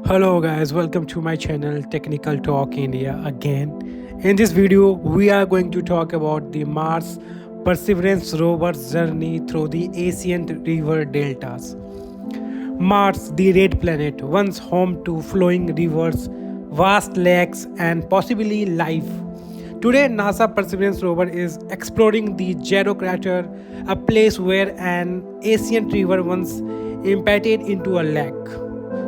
Hello guys, welcome to my channel Technical Talk India again. In this video, we are going to talk about the Mars Perseverance rover's journey through the ancient river deltas. Mars, the red planet, once home to flowing rivers, vast lakes, and possibly life. Today, NASA Perseverance rover is exploring the Jero crater, a place where an ancient river once emptied into a lake.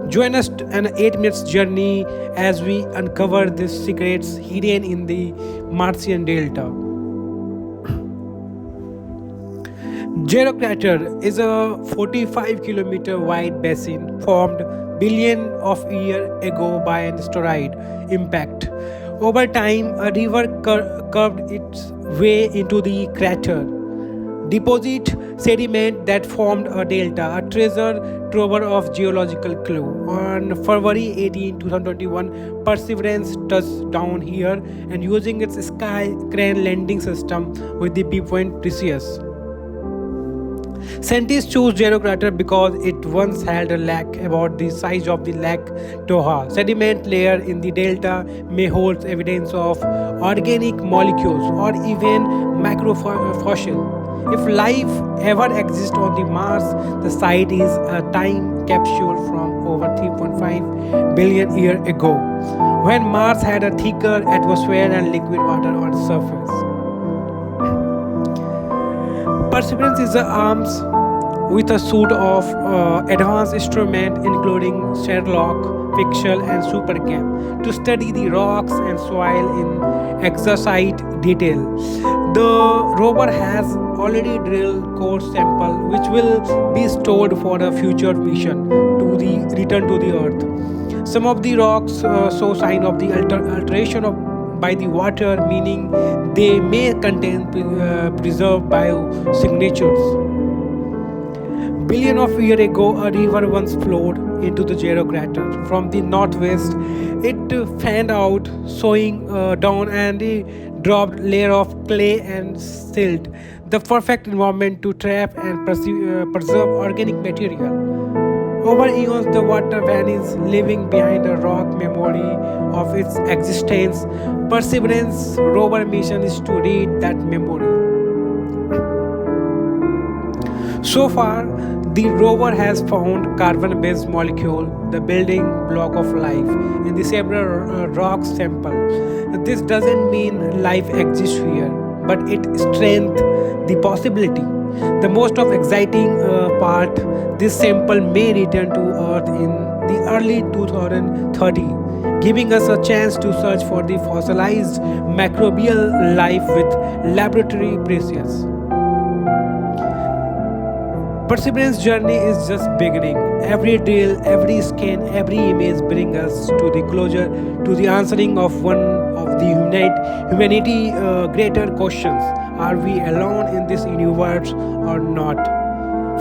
Join us an 8 minutes journey as we uncover the secrets hidden in the Martian Delta. Jero crater is a 45-kilometer wide basin formed billion of years ago by an asteroid impact. Over time, a river curved its way into the crater, deposit sediment that formed a delta, a treasure trove of geological clue. On February 18, 2021, Perseverance touched down here and using its sky crane landing system with the P-point Theseus. Scientists chose Jero crater because it once held a lake about the size of the Lake Toha. Sediment layer in the delta may hold evidence of organic molecules or even macrofossil. If life ever exists on the Mars, the site is a time capsule from over 3.5 billion years ago, when Mars had a thicker atmosphere and liquid water on its surface. Perseverance is arms with a suite of advanced instruments including Sherlock, Pixel, and SuperCam to study the rocks and soil in exquisite detail. The rover has already drilled core sample which will be stored for a future mission to the return to the earth. Some of the rocks show sign of the alteration by the water, meaning they may contain preserved biosignatures. Billion of years ago, a river once flowed into the Jero crater. From the northwest, it fanned out, showing down and a dropped layer of clay and silt, the perfect environment to trap and preserve organic material. Over eons, the water vanished, leaving behind a rock memory of its existence. Perseverance rover mission is to read that memory. So far, the rover has found carbon-based molecule, the building block of life, in the several rock sample. This doesn't mean life exists here, but it strengthens the possibility. The most of exciting part, this sample may return to Earth in the early 2030, giving us a chance to search for the fossilized microbial life with laboratory precious. Perseverance journey is just beginning. Every drill, every scan, every image bring us to the closure to the answering of one of the humanity greater questions. Are we alone in this universe or not?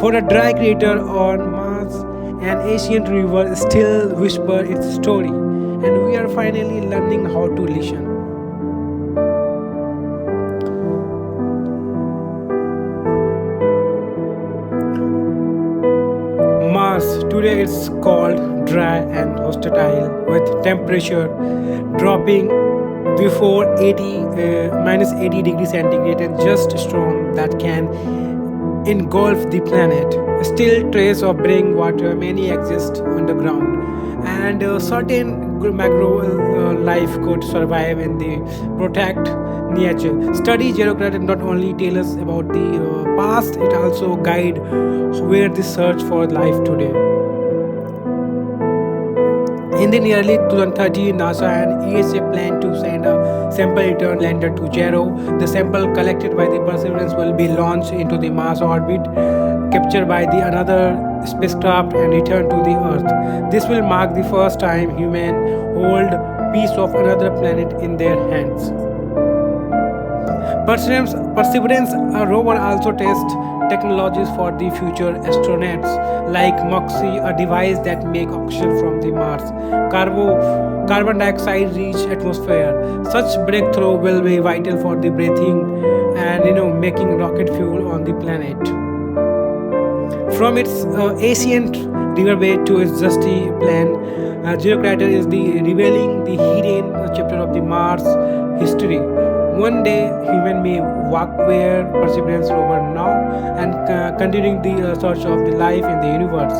For a dry crater on Mars, an ancient river still whispers its story, and we are finally learning how to listen. Mars today it's called dry and hostile with temperature dropping before 80 degrees centigrade and just storm that can engulf the planet. Still trace of bring water many exist underground, and certain macro life could survive in the protect nature. Study Geography not only tell us about the past, it also guide where the search for life today. In the early 2030, NASA and ESA plan to send a sample return lander to Jero. The sample collected by the Perseverance will be launched into the Mars orbit, captured by the another spacecraft, and returned to the Earth. This will mark the first time human hold piece of another planet in their hands. Perseverance rover also tests technologies for the future astronauts like MOXIE, a device that makes oxygen from the Mars carbon dioxide rich atmosphere. Such breakthrough will be vital for the breathing and making rocket fuel on the planet. From its ancient riverbed to its dusty plain, Zero Crater is the revealing the hidden chapter of the Mars history. One day, human may walk where Perseverance rover now, and continuing the search of the life in the universe.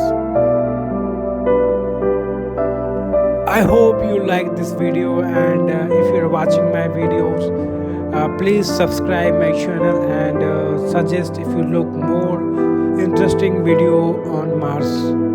I hope you like this video, and if you're watching my videos, please subscribe my channel and suggest if you look more interesting video on Mars.